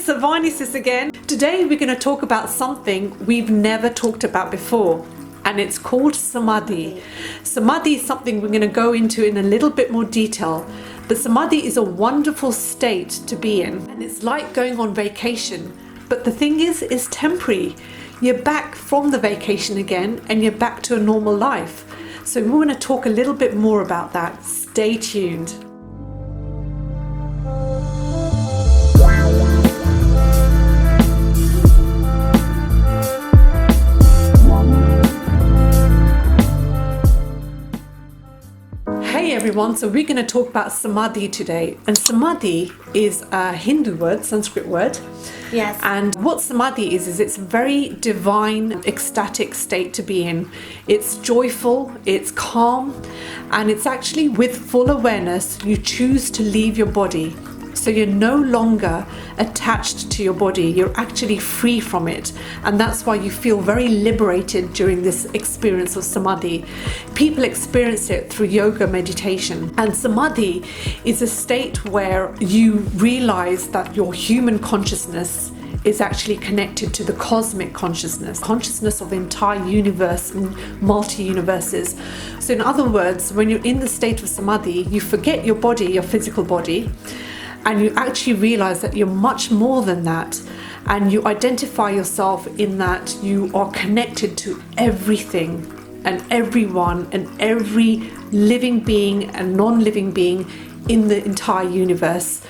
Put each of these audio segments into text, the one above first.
it's SavaniSis again. Today we're going to talk about something we've never talked about before, and it's called Samadhi. Samadhi is something we're going to go into in a little bit more detail, but Samadhi is a wonderful state to be in, and it's like going on vacation, but the thing is, it's temporary. You're back from the vacation again and you're back to a normal life. So we're going to talk a little bit more about that. Stay tuned. Hey everyone, so we're going to talk about Samadhi today, and Samadhi is a Hindu word, Sanskrit word. Yes. And what Samadhi is it's a very divine, ecstatic state to be in. It's joyful, it's calm, and it's actually with full awareness you choose to leave your body. So you're no longer attached to your body, you're actually free from it. And that's why you feel very liberated during this experience of Samadhi. People experience it through yoga meditation. And Samadhi is a state where you realize that your human consciousness is actually connected to the cosmic consciousness of the entire universe and multi-universes. So in other words, when you're in the state of Samadhi, you forget your body, your physical body, and you actually realize that you're much more than that, and you identify yourself in that you are connected to everything and everyone and every living being and non-living being in the entire universe.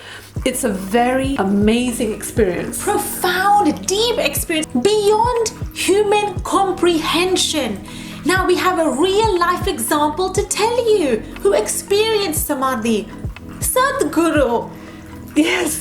It's a very amazing experience. Profound, deep experience beyond human comprehension. Now we have a real life example to tell you who experienced Samadhi. Sadhguru. Yes,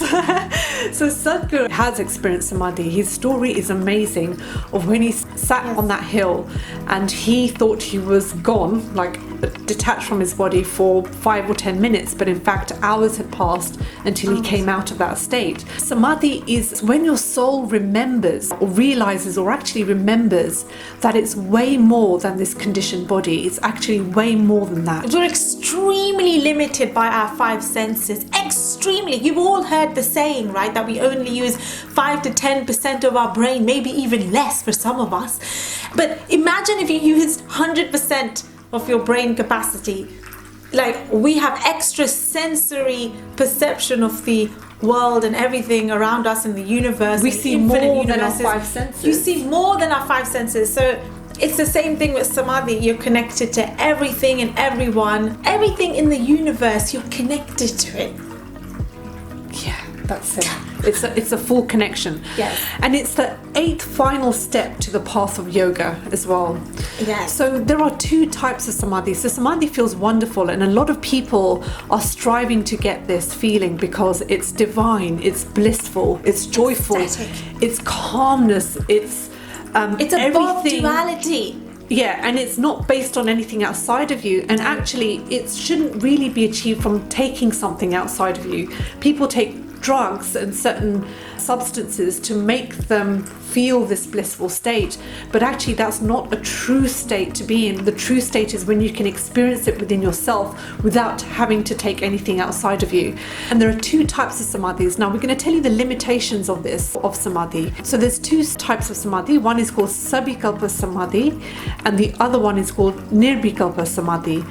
so Sadhguru has experienced Samadhi. His story is amazing of when he sat on that hill and he thought he was gone, like detached from his body for 5 or 10 minutes, but in fact hours had passed until he came out of that state. Samadhi is when your soul remembers or realizes or actually remembers that it's way more than this conditioned body. It's actually way more than that. We're extremely limited by our 5 senses. Extremely. You've all heard the saying, right, that we only use 5 to 10% of our brain, maybe even less for some of us. But imagine if you used 100% of your brain capacity. Like, we have extra sensory perception of the world and everything around us in the universe. We see more than our 5 senses. You see more than our 5 senses. So it's the same thing with Samadhi. You're connected to everything and everyone. Everything in the universe, you're connected to it. Yeah, that's it. It's a full connection. Yes. And it's the 8th final step to the path of yoga as well. Yes. So there are 2 types of Samadhi. So Samadhi feels wonderful, and a lot of people are striving to get this feeling because it's divine, it's blissful, it's joyful, Ecstatic. it's calmness, it's above everything. duality. Yeah, and it's not based on anything outside of you, and actually it shouldn't really be achieved from taking something outside of you. People take drugs and certain substances to make them feel this blissful state, but actually that's not a true state to be in. The true state is when you can experience it within yourself without having to take anything outside of you. And there are 2 types of samadhis. Now we're going to tell you the limitations of samadhi. So there's 2 types of samadhi. One is called Sabhikalpa Samadhi and the other one is called Nirvikalpa Samadhi.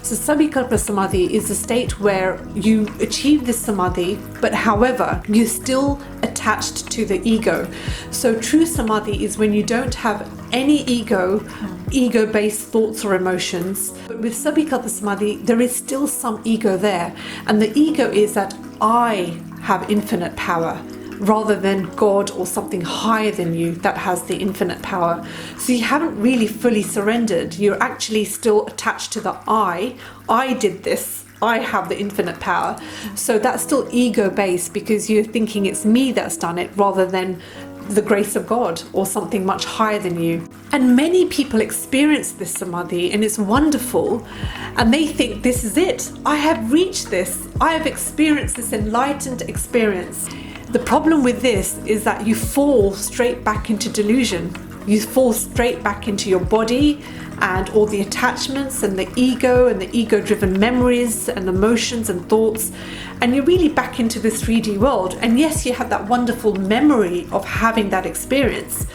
So Sabhikalpa Samadhi is a state where you achieve this samadhi, but however you're still attached to the ego. So true samadhi is when you don't have any ego-based thoughts or emotions. But with Sabhikalpa Samadhi, there is still some ego there. And the ego is that I have infinite power, rather than God or something higher than you that has the infinite power. So you haven't really fully surrendered. You're actually still attached to the I did this. I have the infinite power. So that's still ego-based because you're thinking it's me that's done it rather than the grace of God or something much higher than you. And many people experience this samadhi and it's wonderful, and they think this is it. I have reached this. I have experienced this enlightened experience. The problem with this is that you fall straight back into delusion. You fall straight back into your body and all the attachments and the ego and the ego-driven memories and emotions and thoughts, and you're really back into this 3D world. And yes, you have that wonderful memory of having that experience,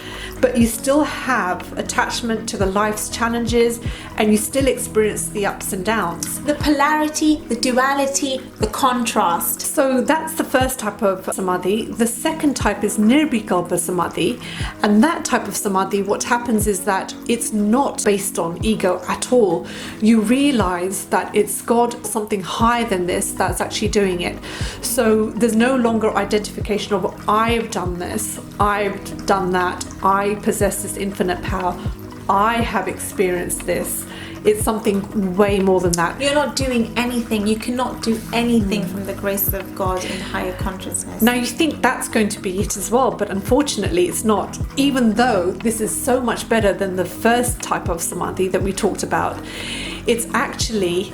but you still have attachment to the life's challenges, and you still experience the ups and downs. The polarity, the duality, the contrast. So that's the first type of samadhi. The second type is nirvikalpa samadhi, and that type of samadhi, what happens is that it's not based on ego at all. You realize that it's God, something higher than this, that's actually doing it. So there's no longer identification of I've done this, I've done that, I possess this infinite power, I have experienced this. It's something way more than that. You're not doing anything. You cannot do anything from the grace of God in higher consciousness. Now you think that's going to be it as well, but unfortunately it's not. Even though this is so much better than the first type of samadhi that we talked about, it's actually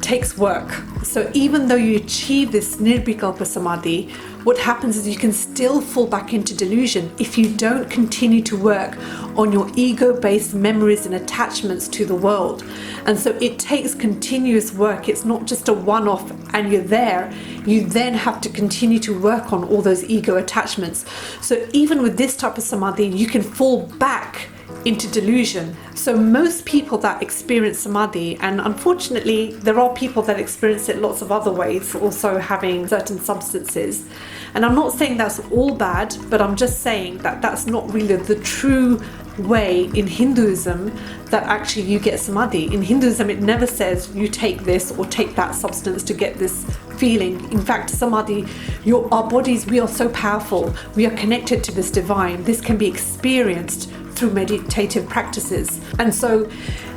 takes work. So even though you achieve this nirvikalpa samadhi, what happens is you can still fall back into delusion if you don't continue to work on your ego-based memories and attachments to the world. And so it takes continuous work. It's not just a one-off and you're there. You then have to continue to work on all those ego attachments. So even with this type of samadhi, you can fall back into delusion. So most people that experience samadhi, and unfortunately there are people that experience it lots of other ways, also having certain substances, and I'm not saying that's all bad, but I'm just saying that that's not really the true way in Hinduism that actually you get samadhi. In Hinduism it never says you take this or take that substance to get this feeling. In fact, samadhi, our bodies, we are so powerful, we are connected to this divine. This can be experienced through meditative practices. And so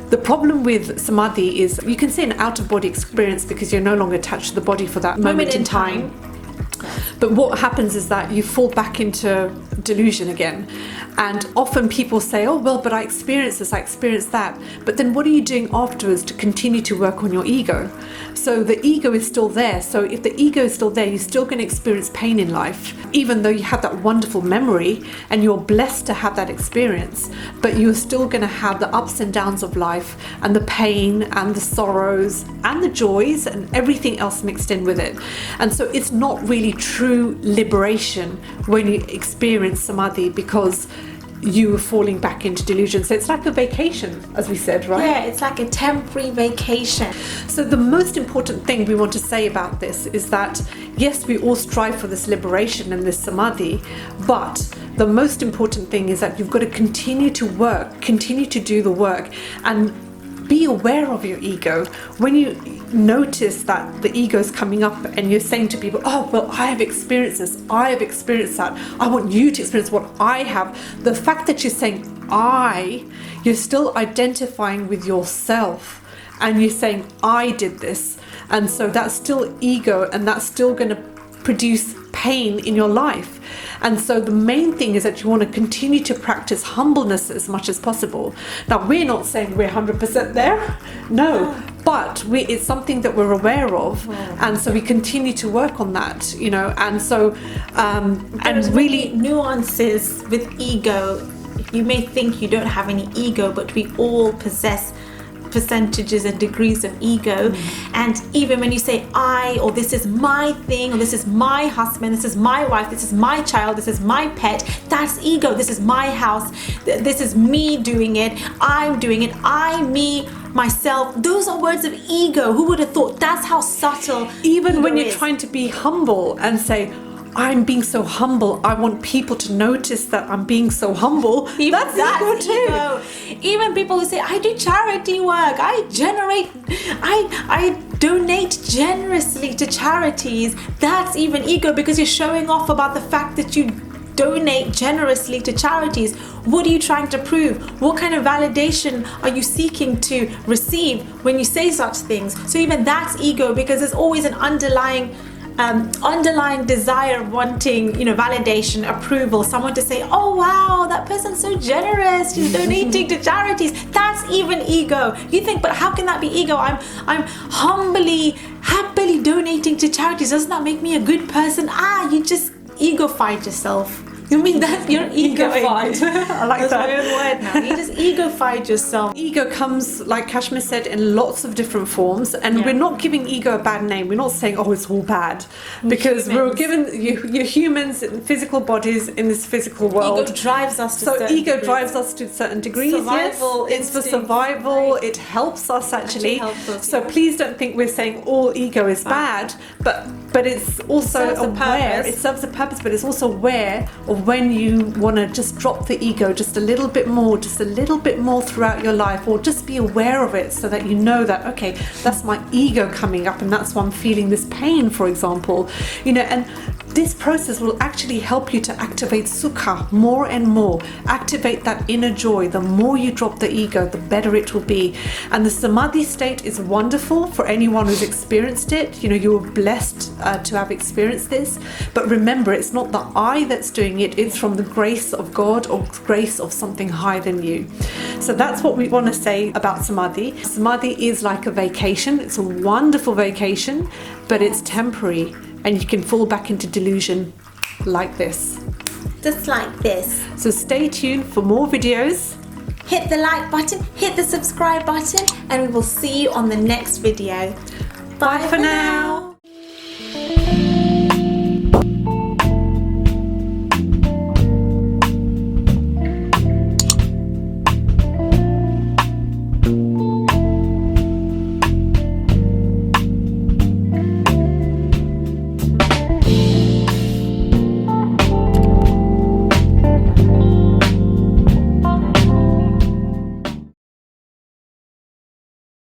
the problem with samadhi is you can say an out-of-body experience because you're no longer attached to the body for that moment in time. But what happens is that you fall back into delusion again. And often people say, oh, well, but I experienced this, I experienced that. But then what are you doing afterwards to continue to work on your ego? So the ego is still there. So if the ego is still there, you're still going to experience pain in life, even though you have that wonderful memory and you're blessed to have that experience. But you're still going to have the ups and downs of life and the pain and the sorrows and the joys and everything else mixed in with it. And so it's not really true liberation when you experience samadhi because you are falling back into delusion. So it's like a vacation, as we said, right? Yeah, it's like a temporary vacation. So the most important thing we want to say about this is that, yes, we all strive for this liberation and this samadhi, but the most important thing is that you've got to continue to work, continue to do the work, and be aware of your ego. When you notice that the ego is coming up and you're saying to people, oh, well, I have experienced this, I have experienced that, I want you to experience what I have. The fact that you're saying you're still identifying with yourself and you're saying I did this, and so that's still ego, and that's still going to produce pain in your life. And so the main thing is that you want to continue to practice humbleness as much as possible. Now, we're not saying we're 100% there, no, but it's something that we're aware of, and so we continue to work on that, you know. And so and really nuances with ego. You may think you don't have any ego, but we all possess percentages and degrees of ego. And even when you say I, or this is my thing, or this is my husband, this is my wife, this is my child, this is my pet, that's ego. This is my house, this is me doing it, I'm doing it, I, me, myself. Those are words of ego. Who would have thought? That's how subtle. Even when you're trying to be humble and say, I'm being so humble, I want people to notice that I'm being so humble. That's ego too. Even people who say, I do charity work, I donate generously to charities. That's even ego, because you're showing off about the fact that you donate generously to charities. What are you trying to prove? What kind of validation are you seeking to receive when you say such things? So even that's ego, because there's always an underlying desire, wanting, validation, approval, someone to say, oh wow, that person's so generous, she's donating to charities. That's even ego. You think, but how can that be ego? I'm happily donating to charities. Doesn't that make me a good person? You just egofied yourself. You mean that you're egofied? I like That's that. my own word now. You just egofied yourself. Ego comes, like Kashmir said, in lots of different forms, and we're not giving ego a bad name. We're not saying, oh, it's all bad, because we're given you're humans in physical bodies in this physical world. Ego drives us to so ego drives us to certain degrees. Survival It's for survival. Right. It helps us actually. Helps us, so please don't think we're saying all ego is bad, but it's also aware. It serves a purpose, but it's also aware of when you want to just drop the ego just a little bit more throughout your life, or just be aware of it so that you know that, okay, that's my ego coming up and that's why I'm feeling this pain, for example. And this process will actually help you to activate Sukha more and more. Activate that inner joy. The more you drop the ego, the better it will be. And the Samadhi state is wonderful for anyone who's experienced it. You were blessed to have experienced this. But remember, it's not the I that's doing it. It's from the grace of God or grace of something higher than you. So that's what we want to say about Samadhi. Samadhi is like a vacation. It's a wonderful vacation, but it's temporary. And you can fall back into delusion like this. Just like this. So stay tuned for more videos. Hit the like button, hit the subscribe button, and we will see you on the next video. Bye for now.